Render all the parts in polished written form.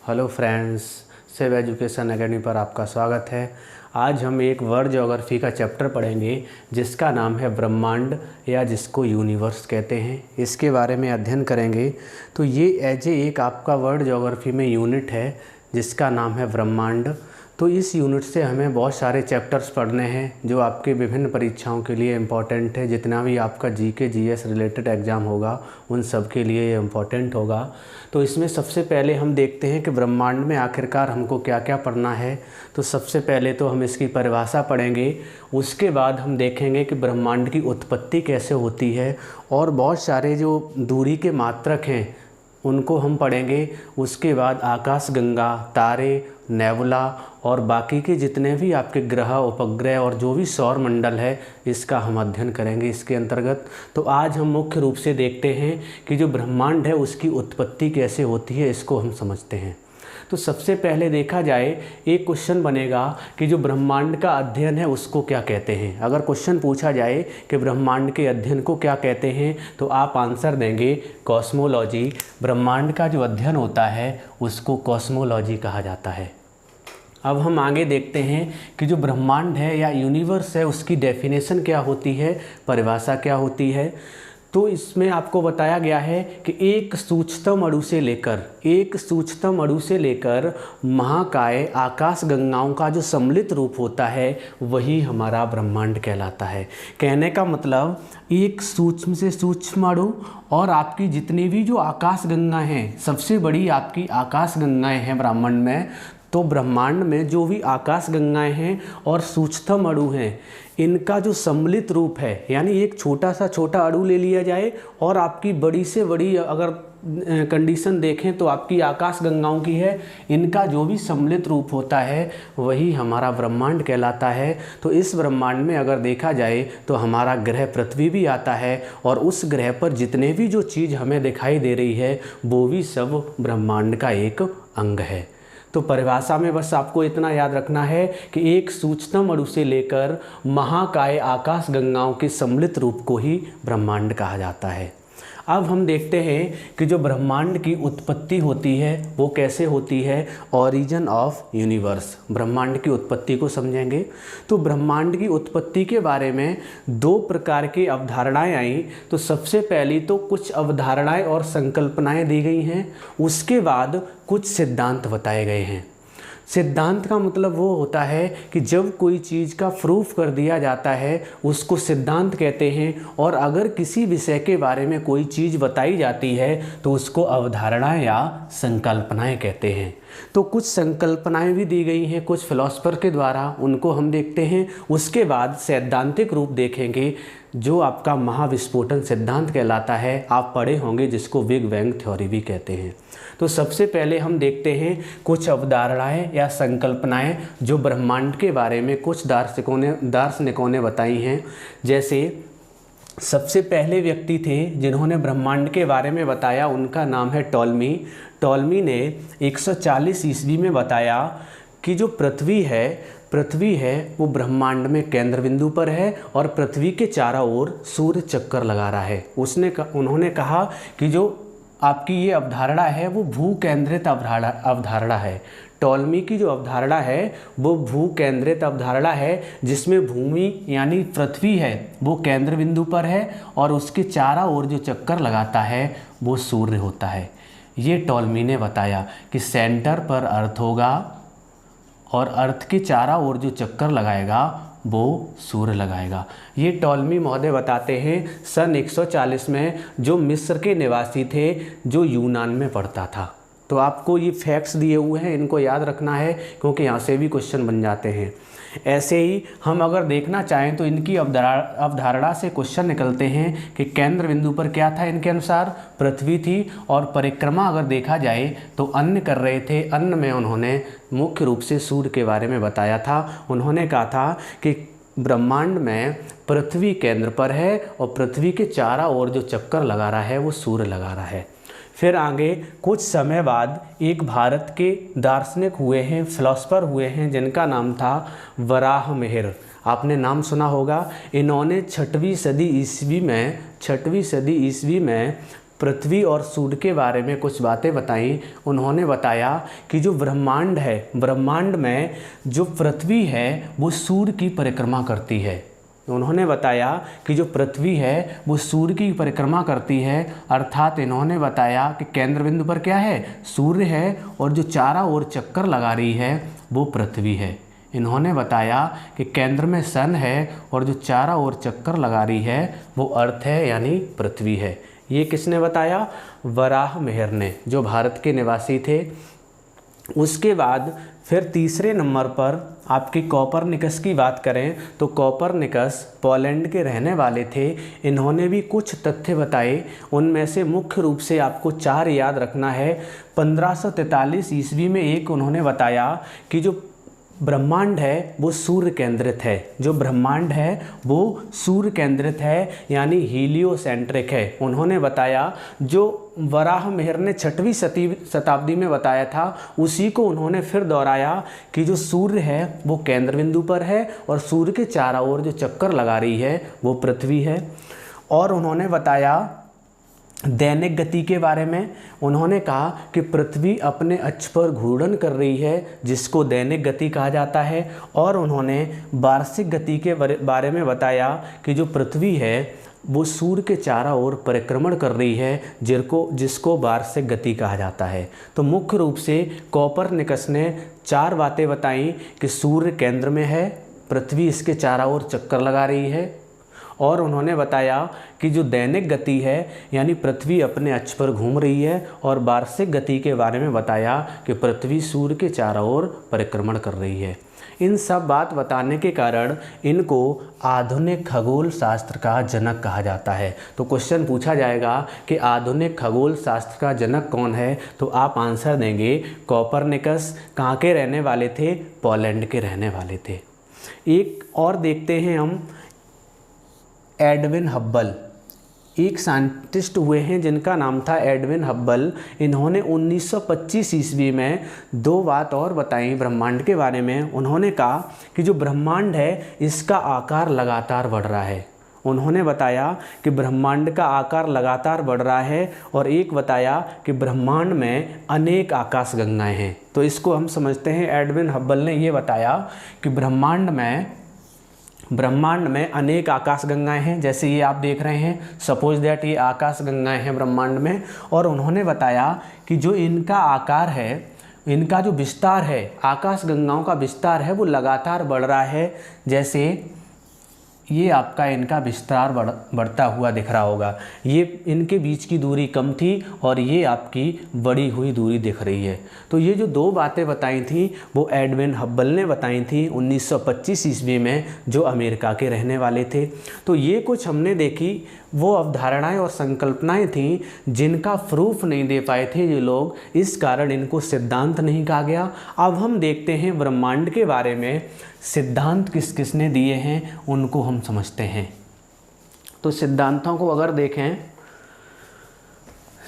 Hello friends, save education academy पर आपका स्वागत है। आज हम एक वर्ल्ड ज्योग्राफी का चैप्टर पढ़ेंगे जिसका नाम है ब्रह्मांड या जिसको यूनिवर्स कहते हैं। इसके बारे में अध्ययन करेंगे। तो ये एक आपका वर्ल्ड ज्योग्राफी में यूनिट है जिसका नाम है ब्रह्मांड। तो इस यूनिट से हमें बहुत सारे चैप्टर्स पढ़ने हैं जो आपके विभिन्न परीक्षाओं के लिए इम्पॉर्टेंट है। जितना भी आपका जीके जीएस रिलेटेड एग्ज़ाम होगा उन सब के लिए ये इम्पॉर्टेंट होगा। तो इसमें सबसे पहले हम देखते हैं कि ब्रह्मांड में आखिरकार हमको क्या क्या पढ़ना है। तो सबसे पहले तो हम इसकी परिभाषा पढ़ेंगे, उसके बाद हम देखेंगे कि ब्रह्मांड की उत्पत्ति कैसे होती है और बहुत सारे जो दूरी के मात्रक हैं उनको हम पढ़ेंगे। उसके बाद आकाशगंगा, तारे, नेबुला और बाकी के जितने भी आपके ग्रह, उपग्रह और जो भी सौर मंडल है इसका हम अध्ययन करेंगे इसके अंतर्गत। तो आज हम मुख्य रूप से देखते हैं कि जो ब्रह्मांड है उसकी उत्पत्ति कैसे होती है, इसको हम समझते हैं। तो सबसे पहले देखा जाए, एक क्वेश्चन बनेगा कि जो ब्रह्मांड का अध्ययन है उसको क्या कहते हैं। अगर क्वेश्चन पूछा जाए कि ब्रह्मांड के अध्ययन को क्या कहते हैं तो आप आंसर देंगे कॉस्मोलॉजी। ब्रह्मांड का जो अध्ययन होता है उसको कॉस्मोलॉजी कहा जाता है। अब हम आगे देखते हैं कि जो ब्रह्मांड है या यूनिवर्स है उसकी डेफिनेशन क्या होती है, परिभाषा क्या होती है। तो इसमें आपको बताया गया है कि एक सूक्ष्मतम अणु से लेकर महाकाय आकाशगंगाओं का जो सम्मिलित रूप होता है वही हमारा ब्रह्मांड कहलाता है। कहने का मतलब एक सूक्ष्म से सूक्ष्म अणु और आपकी जितनी भी जो आकाशगंगा हैं, सबसे बड़ी आपकी आकाशगंगाएं हैं ब्रह्मांड में। तो ब्रह्मांड में जो भी आकाशगंगाएं हैं और सूक्ष्मतम अणु हैं, इनका जो सम्मिलित रूप है, यानी एक छोटा अणु ले लिया जाए और आपकी बड़ी से बड़ी अगर कंडीशन देखें तो आपकी आकाशगंगाओं की है, इनका जो भी सम्मिलित रूप होता है वही हमारा ब्रह्मांड कहलाता है। तो इस ब्रह्मांड में अगर देखा जाए तो हमारा ग्रह पृथ्वी भी आता है और उस ग्रह पर जितने भी जो चीज़ हमें दिखाई दे रही है वो भी सब ब्रह्मांड का एक अंग है। तो परिभाषा में बस आपको इतना याद रखना है कि एक सूक्ष्मतम अणु से लेकर महाकाय आकाशगंगाओं के सम्मिलित रूप को ही ब्रह्मांड कहा जाता है। अब हम देखते हैं कि जो ब्रह्मांड की उत्पत्ति होती है वो कैसे होती है। ओरिजिन ऑफ यूनिवर्स, ब्रह्मांड की उत्पत्ति को समझेंगे। तो ब्रह्मांड की उत्पत्ति के बारे में दो प्रकार की अवधारणाएं आई। तो सबसे पहली तो कुछ अवधारणाएं और संकल्पनाएं दी गई हैं, उसके बाद कुछ सिद्धांत बताए गए हैं। सिद्धांत का मतलब वो होता है कि जब कोई चीज़ का प्रूफ कर दिया जाता है उसको सिद्धांत कहते हैं, और अगर किसी विषय के बारे में कोई चीज़ बताई जाती है तो उसको अवधारणाएं या संकल्पनाएं कहते हैं। तो कुछ संकल्पनाएं भी दी गई हैं कुछ फिलोसफर के द्वारा, उनको हम देखते हैं। उसके बाद सैद्धांतिक रूप देखेंगे जो आपका महाविस्फोटन सिद्धांत कहलाता है, आप पढ़े होंगे, जिसको बिग बैंग थ्योरी भी कहते हैं। तो सबसे पहले हम देखते हैं कुछ अवधारणाएं या संकल्पनाएं जो ब्रह्मांड के बारे में कुछ दार्शनिकों ने बताई हैं। जैसे सबसे पहले व्यक्ति थे जिन्होंने ब्रह्मांड के बारे में बताया, उनका नाम है टॉलमी। टॉलमी ने 140 ईस्वी में बताया कि जो पृथ्वी है वो ब्रह्मांड में केंद्र बिंदु पर है और पृथ्वी के चारों ओर सूर्य चक्कर लगा रहा है। उन्होंने कहा कि जो आपकी ये अवधारणा है वो भू केंद्रित अवधारणा है। टॉलमी की जो अवधारणा है वो भू केंद्रित अवधारणा है, जिसमें भूमि यानी पृथ्वी है वो केंद्र बिंदु पर है और उसके चारों ओर जो चक्कर लगाता है वो सूर्य होता है। ये टॉलमी ने बताया कि सेंटर पर अर्थ होगा और अर्थ के चारों ओर जो चक्कर लगाएगा वो सूर्य लगाएगा। ये टॉलमी महोदय बताते हैं सन 140 में, जो मिस्र के निवासी थे जो यूनान में पढ़ता था। तो आपको ये फैक्ट्स दिए हुए हैं, इनको याद रखना है क्योंकि यहाँ से भी क्वेश्चन बन जाते हैं। ऐसे ही हम अगर देखना चाहें तो इनकी अवधारणा से क्वेश्चन निकलते हैं कि केंद्र बिंदु पर क्या था, इनके अनुसार पृथ्वी थी, और परिक्रमा अगर देखा जाए तो अन्न कर रहे थे। अन्न में उन्होंने मुख्य रूप से सूर्य के बारे में बताया था। उन्होंने कहा था कि ब्रह्मांड में पृथ्वी केंद्र पर है और पृथ्वी के चारों ओर जो चक्कर लगा रहा है वो सूर्य लगा रहा है। फिर आगे कुछ समय बाद एक भारत के दार्शनिक हुए हैं, फिलोसफर हुए हैं, जिनका नाम था वराहमिहिर। आपने नाम सुना होगा। इन्होंने 6वीं सदी ईस्वी में पृथ्वी और सूर्य के बारे में कुछ बातें बताई। उन्होंने बताया कि जो ब्रह्मांड है, ब्रह्मांड में जो पृथ्वी है वो सूर्य की परिक्रमा करती है। उन्होंने बताया कि जो पृथ्वी है वो सूर्य की परिक्रमा करती है, अर्थात इन्होंने बताया कि केंद्र बिंदु पर क्या है, सूर्य है, और जो चारों ओर चक्कर लगा रही है वो पृथ्वी है। इन्होंने बताया कि केंद्र में सन है और जो चारों ओर चक्कर लगा रही है वो अर्थ है, यानी पृथ्वी है। ये किसने बताया? वराहमिहिर ने, जो भारत के निवासी थे। उसके बाद फिर तीसरे नंबर पर आपकी कोपरनिकस की बात करें तो कोपरनिकस पोलैंड के रहने वाले थे। इन्होंने भी कुछ तथ्य बताए, उनमें से मुख्य रूप से आपको 4 याद रखना है। 1543 ईस्वी में एक उन्होंने बताया कि जो ब्रह्मांड है वो सूर्य केंद्रित है, जो ब्रह्मांड है वो सूर्य केंद्रित है, यानी हीलियोसेंट्रिक है। उन्होंने बताया जो वराहमिहिर ने 6वीं शताब्दी में बताया था, उसी को उन्होंने फिर दोहराया कि जो सूर्य है वो केंद्र बिंदु पर है और सूर्य के चारों ओर जो चक्कर लगा रही है वो पृथ्वी है। और उन्होंने बताया दैनिक गति के बारे में। उन्होंने कहा कि पृथ्वी अपने अक्ष पर घूर्णन कर रही है, जिसको दैनिक गति कहा जाता है। और उन्होंने वार्षिक गति के बारे में बताया कि जो पृथ्वी है वो सूर्य के चारों ओर परिक्रमण कर रही है, जिसको वार्षिक गति कहा जाता है। तो मुख्य रूप से कोपरनिकस ने 4 बातें बताई कि सूर्य केंद्र में है, पृथ्वी इसके चारों ओर चक्कर लगा रही है, और उन्होंने बताया कि जो दैनिक गति है यानी पृथ्वी अपने अक्ष पर घूम रही है, और वार्षिक गति के बारे में बताया कि पृथ्वी सूर्य के चारों ओर परिक्रमण कर रही है। इन सब बात बताने के कारण इनको आधुनिक खगोल शास्त्र का जनक कहा जाता है। तो क्वेश्चन पूछा जाएगा कि आधुनिक खगोल शास्त्र का जनक कौन है, तो आप आंसर देंगे कोपरनिकस। कहाँ के रहने वाले थे? पोलैंड के रहने वाले थे। एक और देखते हैं हम, एडविन हब्बल। एक साइंटिस्ट हुए हैं जिनका नाम था एडविन हब्बल। इन्होंने 1925 ईस्वी में 2 बात और बताई ब्रह्मांड के बारे में। उन्होंने कहा कि जो ब्रह्मांड है इसका आकार लगातार बढ़ रहा है। उन्होंने बताया कि ब्रह्मांड का आकार लगातार बढ़ रहा है, और एक बताया कि ब्रह्मांड में अनेक आकाशगंगाएं हैं। तो इसको हम समझते हैं, एडविन हब्बल ने ये बताया कि ब्रह्मांड में अनेक आकाशगंगाएं हैं। जैसे ये आप देख रहे हैं, सपोज दैट ये आकाशगंगाएं हैं ब्रह्मांड में। और उन्होंने बताया कि जो इनका आकार है, इनका जो विस्तार है, आकाशगंगाओं का विस्तार है वो लगातार बढ़ रहा है। जैसे ये आपका इनका विस्तार बढ़ता हुआ दिख रहा होगा। ये इनके बीच की दूरी कम थी और ये आपकी बढ़ी हुई दूरी दिख रही है। तो ये जो 2 बातें बताई थी वो एडविन हब्बल ने बताई थी 1925 ईस्वी में, जो अमेरिका के रहने वाले थे। तो ये कुछ हमने देखी वो अवधारणाएं और संकल्पनाएं थीं जिनका प्रूफ नहीं दे पाए थे ये लोग, इस कारण इनको सिद्धांत नहीं कहा गया। अब हम देखते हैं ब्रह्मांड के बारे में सिद्धांत किस किसने दिए हैं, उनको हम समझते हैं। तो सिद्धांतों को अगर देखें,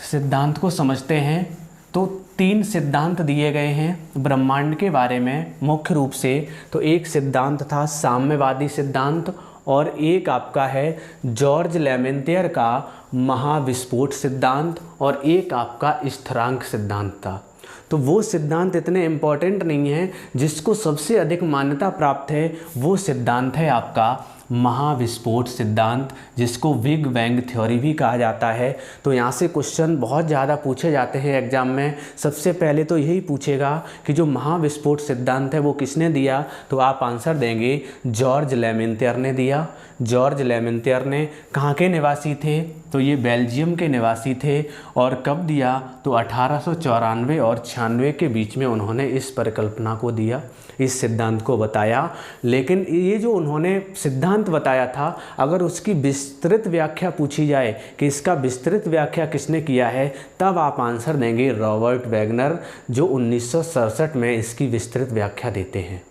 सिद्धांत को समझते हैं तो 3 सिद्धांत दिए गए हैं ब्रह्मांड के बारे में मुख्य रूप से। तो एक सिद्धांत था साम्यवादी सिद्धांत, और एक आपका है जॉर्ज लेमेंतियर का महाविस्फोट सिद्धांत, और एक आपका स्थिरांक सिद्धांत था। तो वो सिद्धांत इतने इम्पॉर्टेंट नहीं है, जिसको सबसे अधिक मान्यता प्राप्त है वो सिद्धांत है आपका महाविस्फोट सिद्धांत, जिसको बिग बैंग थ्योरी भी कहा जाता है। तो यहाँ से क्वेश्चन बहुत ज़्यादा पूछे जाते हैं एग्जाम में। सबसे पहले तो यही पूछेगा कि जो महाविस्फोट सिद्धांत है वो किसने दिया, तो आप आंसर देंगे जॉर्ज लेमेंतियर ने दिया। जॉर्ज लेमेंतियर ने कहाँ के निवासी थे, तो ये बेल्जियम के निवासी थे। और कब दिया, तो 1894 और 96 के बीच में उन्होंने इस परिकल्पना को दिया, इस सिद्धांत को बताया। लेकिन ये जो उन्होंने सिद्धांत बताया था, अगर उसकी विस्तृत व्याख्या पूछी जाए कि इसका विस्तृत व्याख्या किसने किया है, तब आप आंसर देंगे रॉबर्ट वैगनर, जो 1967 में इसकी विस्तृत व्याख्या देते हैं।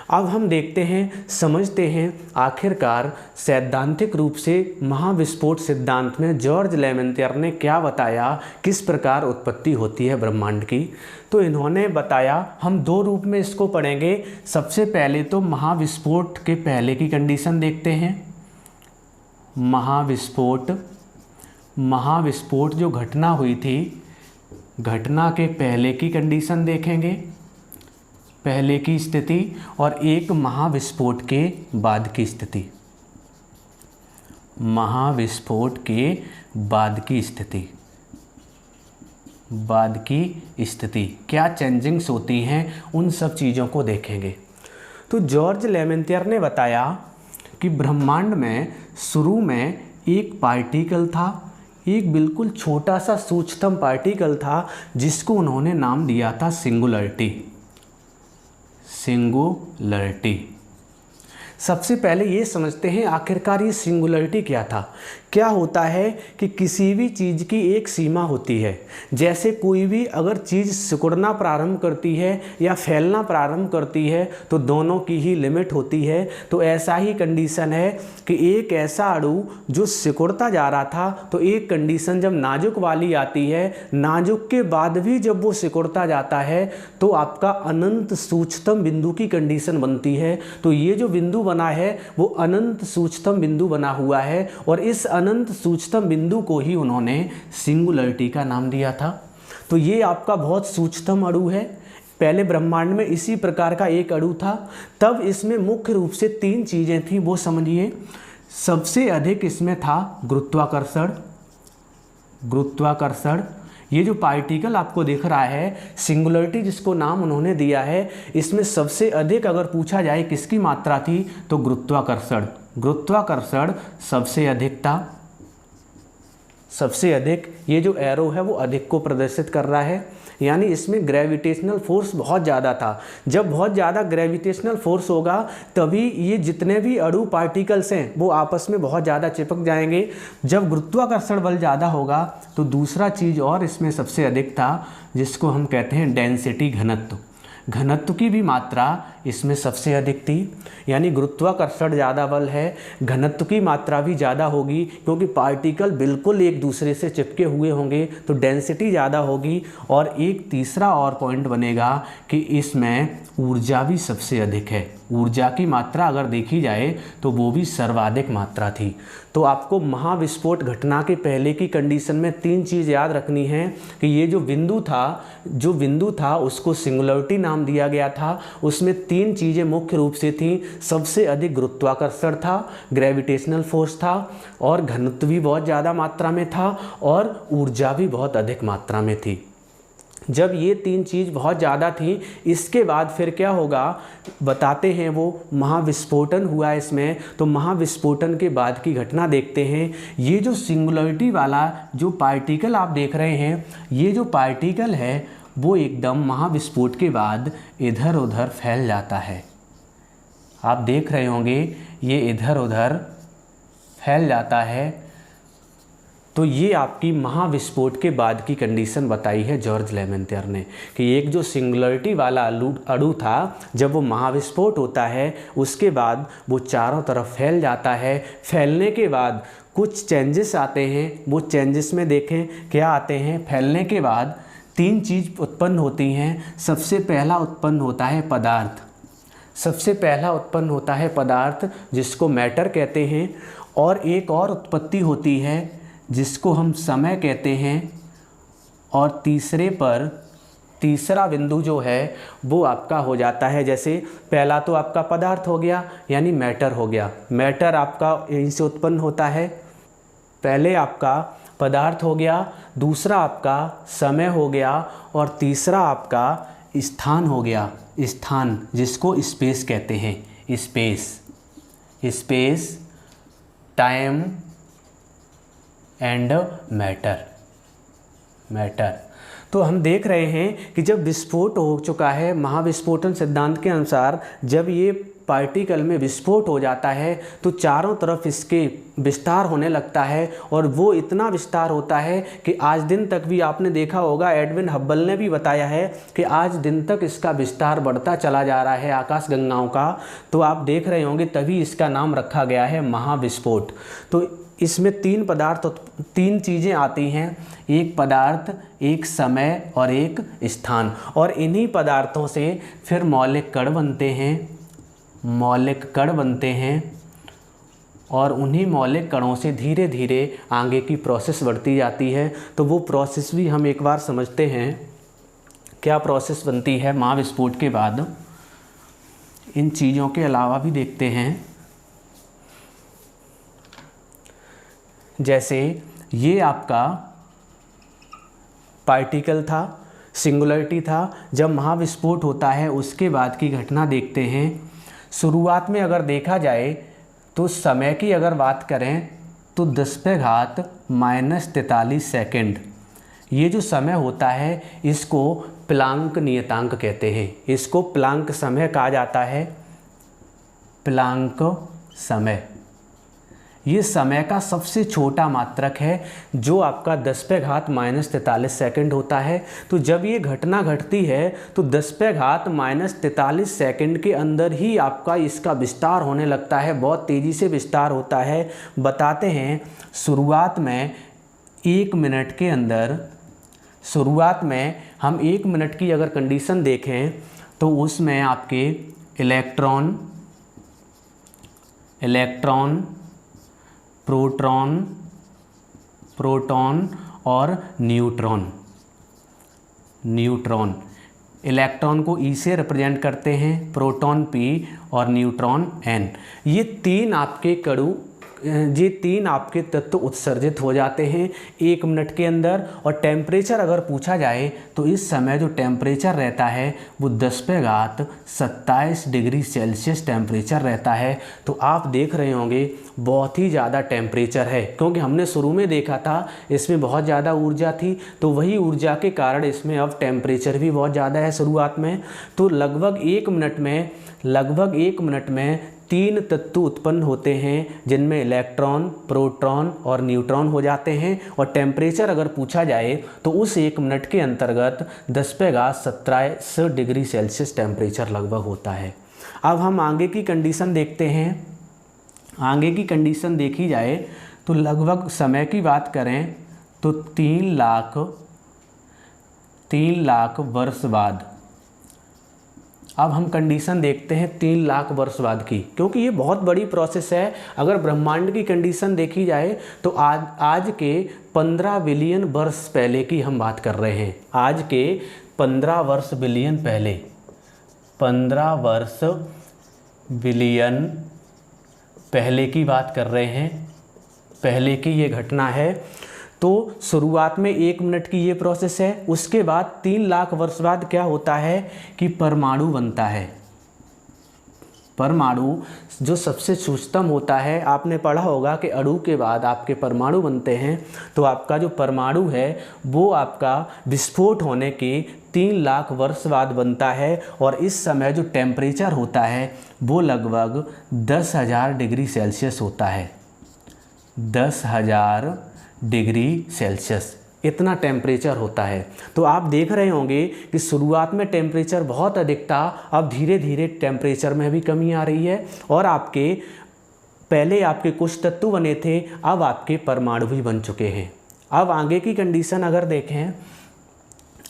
अब हम देखते हैं, समझते हैं आखिरकार सैद्धांतिक रूप से महाविस्फोट सिद्धांत में जॉर्ज लेमेंतियर ने क्या बताया, किस प्रकार उत्पत्ति होती है ब्रह्मांड की। तो इन्होंने बताया, हम 2 रूप में इसको पढ़ेंगे। सबसे पहले तो महाविस्फोट के पहले की कंडीशन देखते हैं। महाविस्फोट महाविस्फोट जो घटना हुई थी, घटना के पहले की कंडीशन देखेंगे, पहले की स्थिति, और एक महाविस्फोट के बाद की स्थिति। महाविस्फोट के बाद की स्थिति, बाद की स्थिति क्या चेंजिंग्स होती हैं, उन सब चीज़ों को देखेंगे। तो जॉर्ज लेमेंतियर ने बताया कि ब्रह्मांड में शुरू में एक पार्टिकल था, एक बिल्कुल छोटा सा सूक्ष्म पार्टिकल था जिसको उन्होंने नाम दिया था सिंगुलरिटी। सिंगुलरिटी। सबसे पहले ये समझते हैं आखिरकार ये सिंगुलरिटी क्या था। क्या होता है कि किसी भी चीज़ की एक सीमा होती है। जैसे कोई भी अगर चीज़ सिकुड़ना प्रारंभ करती है या फैलना प्रारंभ करती है तो दोनों की ही लिमिट होती है। तो ऐसा ही कंडीशन है कि एक ऐसा अणु जो सिकुड़ता जा रहा था, तो एक कंडीशन जब नाजुक वाली आती है, नाजुक के बाद भी जब वो सिकुड़ता जाता है तो आपका अनंत सूक्ष्म बिंदु की कंडीशन बनती है। तो ये जो बिंदु बना है वो अनंत सूक्ष्म बिंदु बना हुआ है, और इस अनंत सूक्ष्म बिंदु को ही उन्होंने सिंगुलरिटी का नाम दिया था। तो ये आपका बहुत सूक्ष्म अणु है। पहले ब्रह्मांड में इसी प्रकार का एक अणु था। तब इसमें मुख्य रूप से 3 चीज़ें थी, वो समझिए। सबसे अधिक इसमें था गुरुत्वाकर्षण। गुरुत्वाकर्षण, ये जो पार्टिकल आपको दिख रहा है, सिंगुलरिटी जिसको नाम उन्होंने दिया है, इसमें सबसे अधिक अगर पूछा जाए किसकी मात्रा थी तो गुरुत्वाकर्षण। गुरुत्वाकर्षण सबसे अधिक था, सबसे अधिक। ये जो एरो है वो अधिक को प्रदर्शित कर रहा है, यानी इसमें ग्रेविटेशनल फोर्स बहुत ज़्यादा था। जब बहुत ज़्यादा ग्रेविटेशनल फोर्स होगा तभी ये जितने भी अणु पार्टिकल्स हैं वो आपस में बहुत ज़्यादा चिपक जाएंगे। जब गुरुत्वाकर्षण बल ज़्यादा होगा तो दूसरा चीज़ और इसमें सबसे अधिक था जिसको हम कहते हैं डेंसिटी, घनत्व। घनत्व की भी मात्रा इसमें सबसे अधिक थी, यानी गुरुत्वाकर्षण ज़्यादा बल है, घनत्व की मात्रा भी ज़्यादा होगी क्योंकि पार्टिकल बिल्कुल एक दूसरे से चिपके हुए होंगे तो डेंसिटी ज़्यादा होगी। और एक तीसरा और पॉइंट बनेगा कि इसमें ऊर्जा भी सबसे अधिक है। ऊर्जा की मात्रा अगर देखी जाए तो वो भी सर्वाधिक मात्रा थी। तो आपको महाविस्फोट घटना के पहले की कंडीशन में 3 चीज़ याद रखनी है कि ये जो बिंदु था उसको सिंगुलरिटी नाम दिया गया था। उसमें 3 चीज़ें मुख्य रूप से थीं। सबसे अधिक गुरुत्वाकर्षण था, ग्रेविटेशनल फोर्स था, और घनत्व भी बहुत ज़्यादा मात्रा में था, और ऊर्जा भी बहुत अधिक मात्रा में थी। जब ये 3 चीज़ बहुत ज़्यादा थी, इसके बाद फिर क्या होगा बताते हैं। वो महाविस्फोटन हुआ इसमें। तो महाविस्फोटन के बाद की घटना देखते हैं। ये जो सिंगुलरिटी वाला जो पार्टिकल आप देख रहे हैं, ये जो पार्टिकल है वो एकदम महाविस्फोट के बाद इधर उधर फैल जाता है। आप देख रहे होंगे ये इधर उधर फैल जाता है। तो ये आपकी महाविस्फोट के बाद की कंडीशन बताई है जॉर्ज लेमेंतियर ने कि एक जो सिंगुलरिटी वाला अणु था, जब वो महाविस्फोट होता है उसके बाद वो चारों तरफ फैल जाता है। फैलने के बाद कुछ चेंजेस आते हैं। वो चेंजेस में देखें क्या आते हैं। फैलने के बाद 3 चीज़ उत्पन्न होती हैं। सबसे पहला उत्पन्न होता है पदार्थ। सबसे पहला उत्पन्न होता है पदार्थ जिसको मैटर कहते हैं। और एक और उत्पत्ति होती है जिसको हम समय कहते हैं। और तीसरा बिंदु जो है वो आपका हो जाता है, जैसे पहला तो आपका पदार्थ हो गया यानी मैटर हो गया। मैटर आपका यहीं से उत्पन्न होता है। पहले आपका पदार्थ हो गया, दूसरा आपका समय हो गया, और तीसरा आपका स्थान हो गया। स्थान जिसको स्पेस कहते हैं। Space, time and matter. तो हम देख रहे हैं कि जब विस्फोट हो चुका है, महाविस्फोटन सिद्धांत के अनुसार जब ये पार्टिकल में विस्फोट हो जाता है तो चारों तरफ इसके विस्तार होने लगता है। और वो इतना विस्तार होता है कि आज दिन तक भी आपने देखा होगा, एडविन हब्बल ने भी बताया है कि आज दिन तक इसका विस्तार बढ़ता चला जा रहा है आकाशगंगाओं का। तो आप देख रहे होंगे तभी इसका नाम रखा गया है महाविस्फोट। तो इसमें 3 चीज़ें आती हैं, एक पदार्थ, एक समय और एक स्थान। और इन्हीं पदार्थों से फिर मौलिक कण बनते हैं। और उन्हीं मौलिक कणों से धीरे धीरे आगे की प्रोसेस बढ़ती जाती है। तो वो प्रोसेस भी हम एक बार समझते हैं, क्या प्रोसेस बनती है महाविस्फोट के बाद। इन चीज़ों के अलावा भी देखते हैं, जैसे ये आपका पार्टिकल था, सिंगुलरिटी था। जब महाविस्फोट होता है उसके बाद की घटना देखते हैं। शुरुआत में अगर देखा जाए तो समय की अगर बात करें तो 10⁻⁻43 सेकंड, ये जो समय होता है इसको प्लांक नियतांक कहते हैं। इसको प्लांक समय कहा जाता है, प्लांक समय। ये समय का सबसे छोटा मात्रक है जो आपका 10⁻43 सेकंड होता है। तो जब ये घटना घटती है तो 10⁻43 सेकंड के अंदर ही आपका इसका विस्तार होने लगता है, बहुत तेज़ी से विस्तार होता है। बताते हैं शुरुआत में 1 मिनट के अंदर, शुरुआत में हम 1 मिनट की अगर कंडीशन देखें तो उसमें आपके इलेक्ट्रॉन, प्रोटॉन और न्यूट्रॉन। इलेक्ट्रॉन को E से रिप्रेजेंट करते हैं, प्रोटॉन P और न्यूट्रॉन N। ये तीन आपके तत्व उत्सर्जित हो जाते हैं 1 मिनट के अंदर। और टेम्परेचर अगर पूछा जाए तो इस समय जो टेम्परेचर रहता है वो 10⁻27 डिग्री सेल्सियस टेम्परेचर रहता है। तो आप देख रहे होंगे बहुत ही ज़्यादा टेम्परेचर है, क्योंकि हमने शुरू में देखा था इसमें बहुत ज़्यादा ऊर्जा थी, तो वही ऊर्जा के कारण इसमें अब टेम्परेचर भी बहुत ज़्यादा है शुरुआत में। तो लगभग 1 मिनट में 3 तत्व उत्पन्न होते हैं जिनमें इलेक्ट्रॉन, प्रोटॉन और न्यूट्रॉन हो जाते हैं। और टेम्परेचर अगर पूछा जाए तो उस 1 मिनट के अंतर्गत 10⁻27 डिग्री सेल्सियस टेम्परेचर लगभग होता है। अब हम आगे की कंडीशन देखते हैं। आगे की कंडीशन देखी जाए तो लगभग समय की बात करें तो 3 लाख वर्ष बाद। अब हम कंडीशन देखते हैं 3 लाख वर्ष बाद की, क्योंकि ये बहुत बड़ी प्रोसेस है। अगर ब्रह्मांड की कंडीशन देखी जाए तो आज के 15 बिलियन वर्ष पहले की हम बात कर रहे हैं। आज के 15 बिलियन पहले, 15 बिलियन पहले की बात कर रहे हैं, पहले की ये घटना है। तो शुरुआत में 1 मिनट की ये प्रोसेस है। उसके बाद 3 लाख वर्ष बाद क्या होता है कि परमाणु बनता है। परमाणु जो सबसे सूक्ष्म होता है, आपने पढ़ा होगा कि अणु के बाद आपके परमाणु बनते हैं। तो आपका जो परमाणु है वो आपका विस्फोट होने के 3 लाख वर्ष बाद बनता है। और इस समय जो टेम्परेचर होता है वो लगभग 10,000 डिग्री सेल्सियस होता है। 10,000 डिग्री सेल्सियस इतना टेम्परेचर होता है। तो आप देख रहे होंगे कि शुरुआत में टेम्परेचर बहुत अधिक था, अब धीरे धीरे टेम्परेचर में भी कमी आ रही है। और पहले आपके कुछ तत्व बने थे, अब आपके परमाणु भी बन चुके हैं। अब आगे की कंडीशन अगर देखें,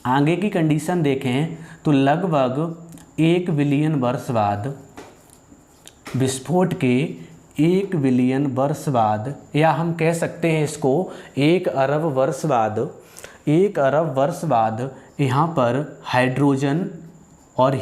आगे की कंडीशन देखें तो लगभग 1 बिलियन वर्ष बाद, विस्फोट के 1 बिलियन वर्ष बाद, या हम कह सकते हैं इसको 1 अरब वर्ष बाद, 1 अरब वर्ष बाद यहाँ पर हाइड्रोजन और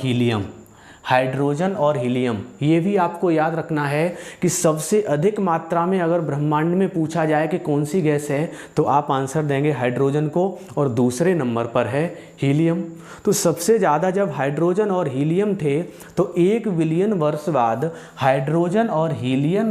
हीलियम, ये भी आपको याद रखना है कि सबसे अधिक मात्रा में अगर ब्रह्मांड में पूछा जाए कि कौन सी गैस है तो आप आंसर देंगे हाइड्रोजन को, और दूसरे नंबर पर है हीलियम। तो सबसे ज़्यादा जब हाइड्रोजन और हीलियम थे तो 1 बिलियन वर्ष बाद हाइड्रोजन और हीलियम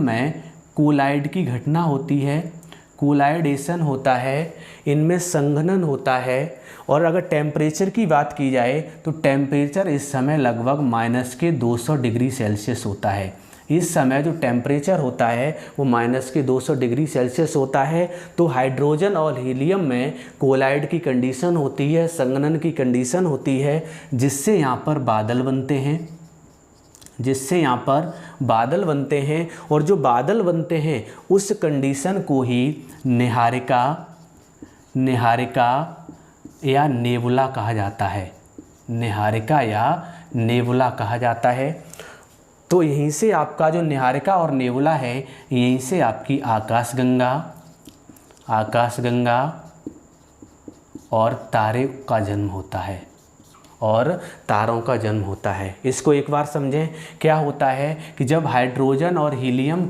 में कोलाइड की घटना होती है, कोलाइडेशन होता है, इनमें संघनन होता है। और अगर टेम्परेचर की बात की जाए तो टेम्परेचर इस समय लगभग -200 डिग्री सेल्सियस होता है। इस समय जो टेम्परेचर होता है वो -200 डिग्री सेल्सियस होता है। तो हाइड्रोजन और हीलियम में कोलाइड की कंडीशन होती है, संघनन की कंडीशन होती है, जिससे यहाँ पर बादल बनते हैं, और जो बादल बनते हैं उस कंडीशन को ही निहारिका या नेबुला कहा जाता है। तो यहीं से आपका जो निहारिका और नेबुला है, यहीं से आपकी आकाशगंगा और तारे का जन्म होता है, और तारों का जन्म होता है। इसको एक बार समझें। क्या होता है कि जब हाइड्रोजन और हीलियम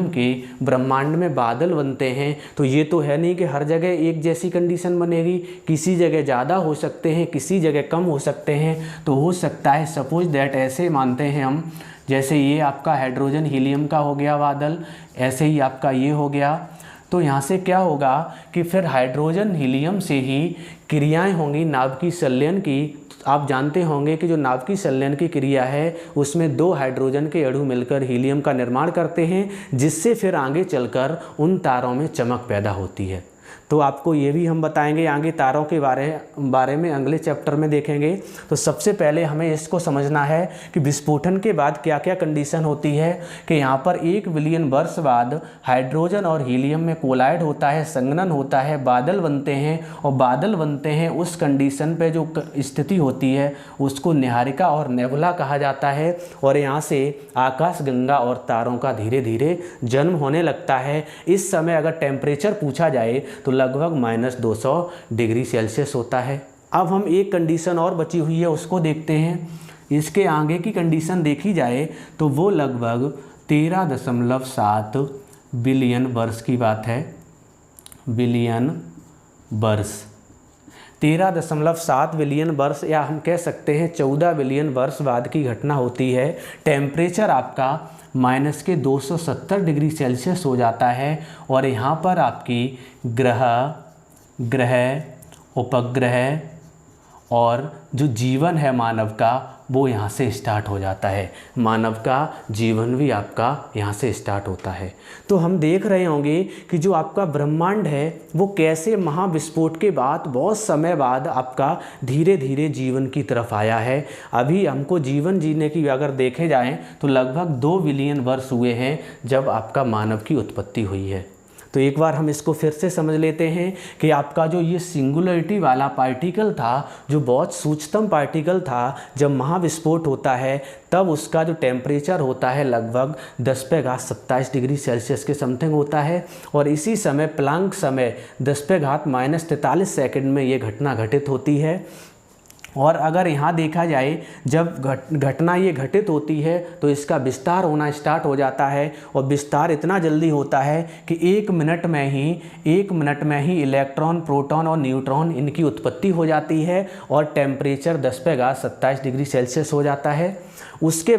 के ब्रह्मांड में बादल बनते हैं, तो ये तो है नहीं कि हर जगह एक जैसी कंडीशन बनेगी, किसी जगह ज़्यादा हो सकते हैं, किसी जगह कम हो सकते हैं। तो हो सकता है, सपोज दैट ऐसे मानते हैं हम, जैसे ये आपका हाइड्रोजन हीलियम का हो गया बादल, ऐसे ही आपका ये हो गया। तो यहाँ से क्या होगा कि फिर हाइड्रोजन हीलियम से ही क्रियाएं होंगी नाभिकीय संलयन की। आप जानते होंगे कि जो नाभिकीय संलयन की क्रिया है, उसमें 2 हाइड्रोजन के अणु मिलकर हीलियम का निर्माण करते हैं, जिससे फिर आगे चलकर उन तारों में चमक पैदा होती है। तो आपको ये भी हम बताएंगे आगे तारों के बारे में अगले चैप्टर में देखेंगे। तो सबसे पहले हमें इसको समझना है कि विस्फोटन के बाद क्या क्या कंडीशन होती है, कि यहाँ पर 1 बिलियन वर्ष बाद हाइड्रोजन और हीलियम में कोलाइड होता है, संघनन होता है, बादल बनते हैं, और बादल बनते हैं उस कंडीशन पे जो स्थिति होती है उसको निहारिका और नेबुला कहा जाता है। और यहाँ से आकाशगंगा और तारों का धीरे धीरे जन्म होने लगता है। इस समय अगर टेम्परेचर पूछा जाए तो लगभग -200 डिग्री सेल्सियस होता है। अब हम एक कंडीशन और बची हुई है, उसको देखते हैं। इसके आगे की कंडीशन देखी जाए तो वो लगभग 13.7 बिलियन वर्ष की बात है। बिलियन वर्ष, 13.7 बिलियन वर्ष, या हम कह सकते हैं 14 बिलियन वर्ष बाद की घटना होती है। टेम्परेचर आपका -270 डिग्री सेल्सियस हो जाता है, और यहाँ पर आपकी ग्रह, उपग्रह और जो जीवन है मानव का, वो यहाँ से स्टार्ट हो जाता है। मानव का जीवन भी आपका यहाँ से स्टार्ट होता है। तो हम देख रहे होंगे कि जो आपका ब्रह्मांड है वो कैसे महाविस्फोट के बाद बहुत समय बाद आपका धीरे धीरे जीवन की तरफ आया है। अभी हमको जीवन जीने की अगर देखे जाएं तो लगभग 2 बिलियन वर्ष हुए हैं जब आपका मानव की उत्पत्ति हुई है। तो एक बार हम इसको फिर से समझ लेते हैं कि आपका जो ये सिंगुलरिटी वाला पार्टिकल था, जो बहुत सूक्ष्मतम पार्टिकल था, जब महाविस्फोट होता है तब उसका जो टेम्परेचर होता है लगभग 10⁻27 डिग्री सेल्सियस के समथिंग होता है। और इसी समय प्लांक समय 10⁻−43 सेकंड में ये घटना घटित होती है। और अगर यहाँ देखा जाए, जब घटना ये घटित होती है तो इसका विस्तार होना स्टार्ट हो जाता है, और विस्तार इतना जल्दी होता है कि 1 मिनट में ही इलेक्ट्रॉन, प्रोटॉन और न्यूट्रॉन इनकी उत्पत्ति हो जाती है, और टेम्परेचर 10⁻27 डिग्री सेल्सियस हो जाता है। उसके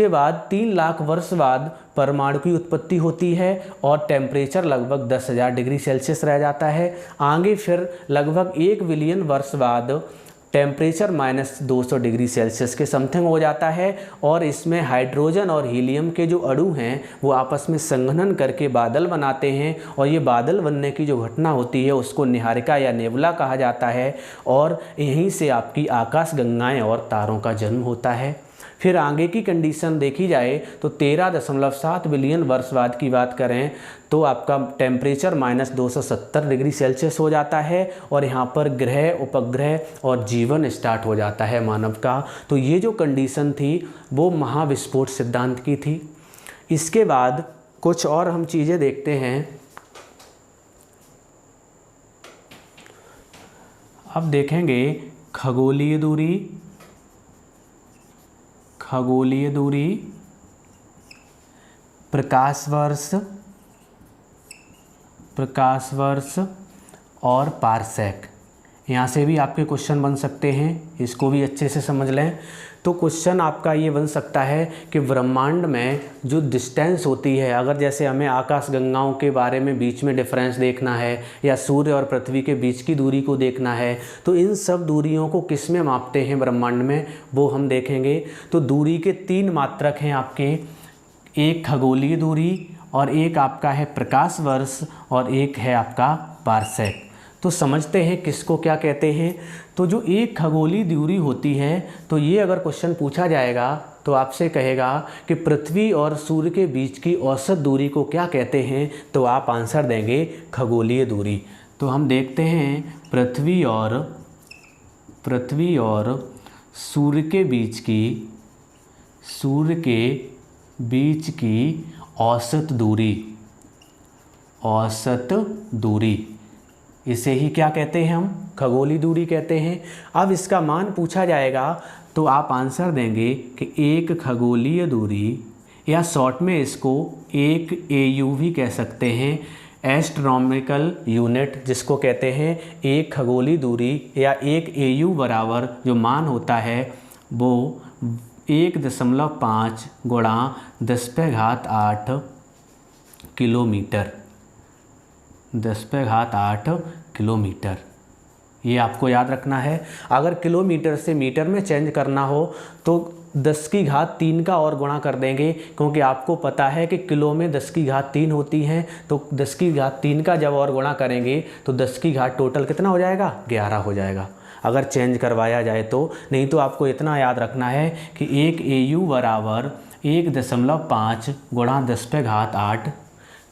बाद 3 लाख वर्ष बाद परमाणु की उत्पत्ति होती है, और टेम्परेचर लगभग 10,000 डिग्री सेल्सियस रह जाता है। आगे फिर लगभग 1 बिलियन वर्ष बाद टेम्परेचर -200 डिग्री सेल्सियस के समथिंग हो जाता है, और इसमें हाइड्रोजन और हीलियम के जो अणु हैं वो आपस में संघनन करके बादल बनाते हैं, और ये बादल बनने की जो घटना होती है उसको निहारिका या नेबुला कहा जाता है। और यहीं से आपकी आकाशगंगाएं और तारों का जन्म होता है। फिर आगे की कंडीशन देखी जाए तो 13.7 बिलियन वर्ष बाद की बात करें तो आपका टेम्परेचर -270 डिग्री सेल्सियस हो जाता है, और यहाँ पर ग्रह, उपग्रह और जीवन स्टार्ट हो जाता है मानव का। तो ये जो कंडीशन थी वो महाविस्फोट सिद्धांत की थी। इसके बाद कुछ और हम चीज़ें देखते हैं। अब देखेंगे खगोलीय दूरी, प्रकाश वर्ष और पारसेक। यहाँ से भी आपके क्वेश्चन बन सकते हैं, इसको भी अच्छे से समझ लें। तो क्वेश्चन आपका ये बन सकता है कि ब्रह्मांड में जो डिस्टेंस होती है, अगर जैसे हमें आकाशगंगाओं के बारे में बीच में डिफरेंस देखना है, या सूर्य और पृथ्वी के बीच की दूरी को देखना है, तो इन सब दूरियों को किस में मापते हैं ब्रह्मांड में, वो हम देखेंगे। तो दूरी के 3 मात्रक हैं आपके, एक खगोलीय दूरी, और एक आपका है प्रकाश वर्ष, और एक है आपका पारसेक। तो समझते हैं किसको क्या कहते हैं। तो जो एक खगोलीय दूरी होती है, तो ये अगर क्वेश्चन पूछा जाएगा तो आपसे कहेगा कि पृथ्वी और सूर्य के बीच की औसत दूरी को क्या कहते हैं, तो आप आंसर देंगे खगोलीय दूरी। तो हम देखते हैं पृथ्वी और सूर्य के बीच की सूर्य के बीच की औसत दूरी, औसत दूरी, इसे ही क्या कहते हैं हम? खगोलीय दूरी कहते हैं। अब इसका मान पूछा जाएगा तो आप आंसर देंगे कि एक खगोलीय दूरी, या शॉर्ट में इसको एक AU भी कह सकते हैं, एस्ट्रोनॉमिकल यूनिट जिसको कहते हैं। एक खगोलीय दूरी या एक AU बराबर जो मान होता है वो 1.5 गुणा 10⁸ किलोमीटर, 10⁸ किलोमीटर। ये आपको याद रखना है। अगर किलोमीटर से मीटर में चेंज करना हो तो 10⁻³ का और गुणा कर देंगे, क्योंकि आपको पता है कि किलो में 10⁻³ होती हैं, तो 10⁻³ का जब और गुणा करेंगे तो 10⁻³ टोटल कितना हो जाएगा? 11 हो जाएगा, अगर चेंज करवाया जाए तो। नहीं तो आपको इतना याद रखना है कि एक AU बराबर 1.5 गुणा 10⁸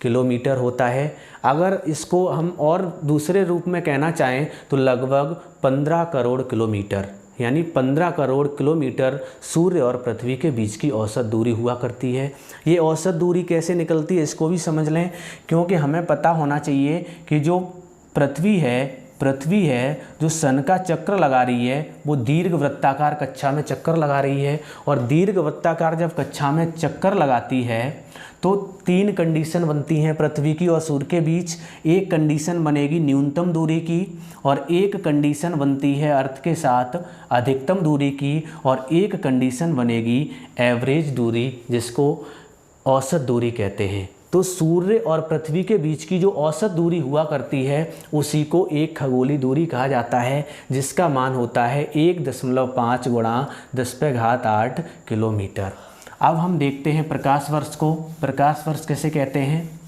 किलोमीटर होता है। अगर इसको हम और दूसरे रूप में कहना चाहें तो लगभग 15 करोड़ किलोमीटर, यानी 15 करोड़ किलोमीटर सूर्य और पृथ्वी के बीच की औसत दूरी हुआ करती है। ये औसत दूरी कैसे निकलती है इसको भी समझ लें, क्योंकि हमें पता होना चाहिए कि जो पृथ्वी है जो सन का चक्र लगा रही है वो दीर्घ वृत्ताकार कक्षा में चक्कर लगा रही है। और दीर्घ वृत्ताकार जब कक्षा में चक्कर लगाती है तो 3 कंडीशन बनती हैं पृथ्वी की और सूर्य के बीच। एक कंडीशन बनेगी न्यूनतम दूरी की, और एक कंडीशन बनती है अर्थ के साथ अधिकतम दूरी की, और एक कंडीशन बनेगी एवरेज दूरी जिसको औसत दूरी कहते हैं। तो सूर्य और पृथ्वी के बीच की जो औसत दूरी हुआ करती है उसी को एक खगोलीय दूरी कहा जाता है, जिसका मान होता है 1.5 गुणा 10⁸ किलोमीटर। अब हम देखते हैं प्रकाश वर्ष को। प्रकाश वर्ष कैसे कहते हैं?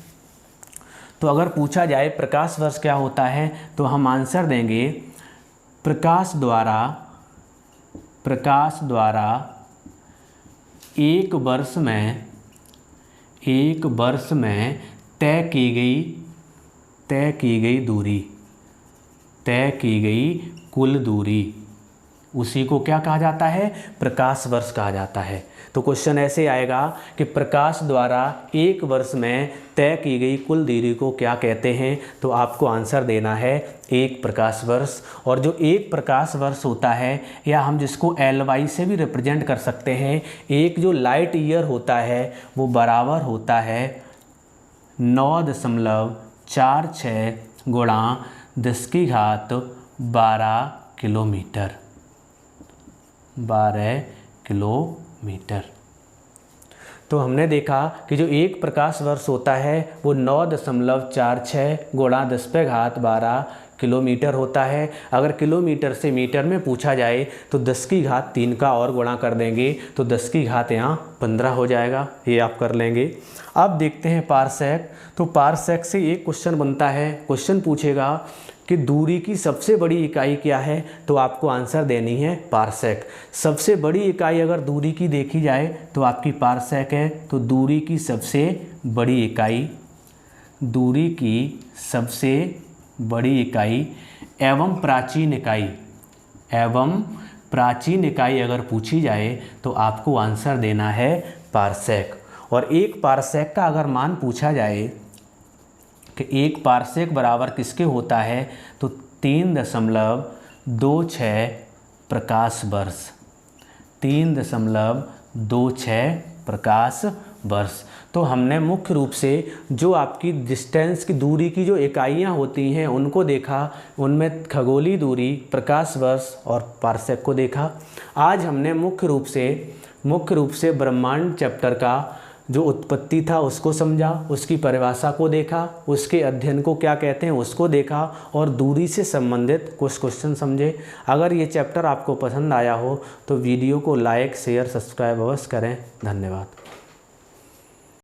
तो अगर पूछा जाए प्रकाश वर्ष क्या होता है तो हम आंसर देंगे प्रकाश द्वारा एक वर्ष में तय की गई कुल दूरी, उसी को क्या कहा जाता है? प्रकाश वर्ष कहा जाता है। तो क्वेश्चन ऐसे आएगा कि प्रकाश द्वारा एक वर्ष में तय की गई कुल दूरी को क्या कहते हैं? तो आपको आंसर देना है एक प्रकाश वर्ष। और जो एक प्रकाश वर्ष होता है, या हम जिसको LY से भी रिप्रेजेंट कर सकते हैं, एक जो लाइट ईयर होता है वो बराबर होता है 9.46 गुणा 10⁻12 किलोमीटर, 12 किलोमीटर। तो हमने देखा कि जो एक प्रकाश वर्ष होता है वो 9.46 गुणा 10⁻12 किलोमीटर होता है। अगर किलोमीटर से मीटर में पूछा जाए तो 10⁻³ का और गुणा कर देंगे तो 10⁻³ यहाँ 15 हो जाएगा, ये आप कर लेंगे। अब देखते हैं पारसेक। तो पारसेक से एक क्वेश्चन बनता है, क्वेश्चन पूछेगा कि दूरी की सबसे बड़ी इकाई क्या है? तो आपको आंसर देनी है पारसेक। सबसे बड़ी इकाई अगर दूरी की देखी जाए तो आपकी पारसेक है। तो दूरी की सबसे बड़ी इकाई एवं प्राचीन इकाई अगर पूछी जाए तो आपको आंसर देना है पारसेक। और एक पारसेक का अगर मान पूछा जाए कि एक पारसेक बराबर किसके होता है तो 3.26 प्रकाश वर्ष, 3.26 प्रकाश वर्ष। तो हमने मुख्य रूप से जो आपकी डिस्टेंस की दूरी की जो इकाइयाँ होती हैं उनको देखा, उनमें खगोलीय दूरी, प्रकाश वर्ष और पारसेक को देखा। आज हमने मुख्य रूप से ब्रह्मांड चैप्टर का जो उत्पत्ति था उसको समझा, उसकी परिभाषा को देखा, उसके अध्ययन को क्या कहते हैं उसको देखा, और दूरी से संबंधित कुछ क्वेश्चन समझे। अगर ये चैप्टर आपको पसंद आया हो तो वीडियो को लाइक, शेयर, सब्सक्राइब अवश्य करें। धन्यवाद।